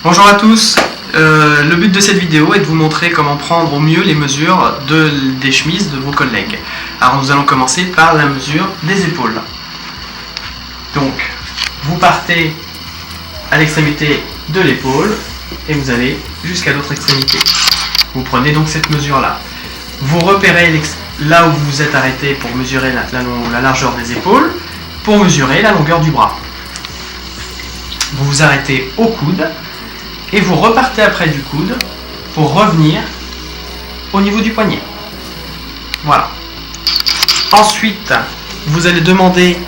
Bonjour à tous, le but de cette vidéo est de vous montrer comment prendre au mieux les mesures des chemises de vos collègues. Alors nous allons commencer par la mesure des épaules. Donc vous partez à l'extrémité de l'épaule et vous allez jusqu'à l'autre extrémité. Vous prenez donc cette mesure là. Vous repérez là où vous vous êtes arrêté pour mesurer la largeur des épaules, pour mesurer la longueur du bras. Vous vous arrêtez au coude et vous repartez après du coude pour revenir au niveau du poignet. Voilà. Ensuite, vous allez demander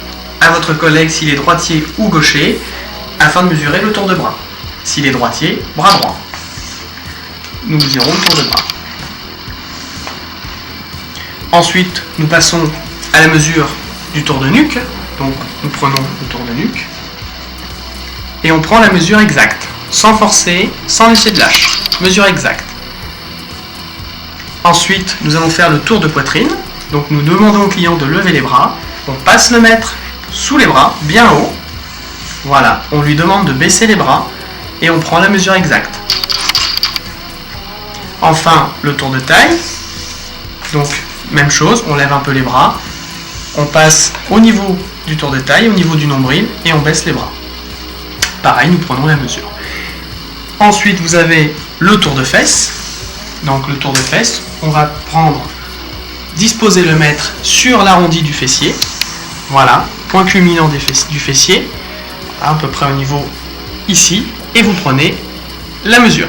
à votre collègue s'il est droitier ou gaucher afin de mesurer le tour de bras. S'il est droitier, bras droit. Nous mesurons le tour de bras. Ensuite, nous passons à la mesure du tour de nuque. Donc, nous prenons le tour de nuque et on prend la mesure exacte, sans forcer, sans laisser de lâche. Mesure exacte. Ensuite, nous allons faire le tour de poitrine. Donc, nous demandons au client de lever les bras. On passe le mètre sous les bras, bien haut. Voilà, on lui demande de baisser les bras et on prend la mesure exacte. Enfin, le tour de taille. Donc, même chose, on lève un peu les bras. On passe au niveau du tour de taille, au niveau du nombril et on baisse les bras. Pareil, nous prenons la mesure. Ensuite, vous avez le tour de fesses. Donc, le tour de fesses, on va disposer le mètre sur l'arrondi du fessier. Voilà, point culminant du fessier, à peu près au niveau ici, et vous prenez la mesure.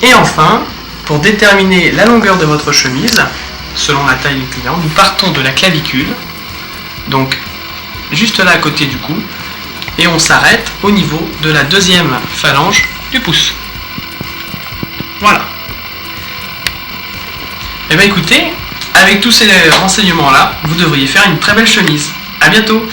Et enfin, pour déterminer la longueur de votre chemise, selon la taille du client, nous partons de la clavicule, donc juste là à côté du cou, et on s'arrête au niveau de la deuxième phalange du pouce. Voilà. Et bien écoutez, avec tous ces renseignements là, vous devriez faire une très belle chemise. À bientôt.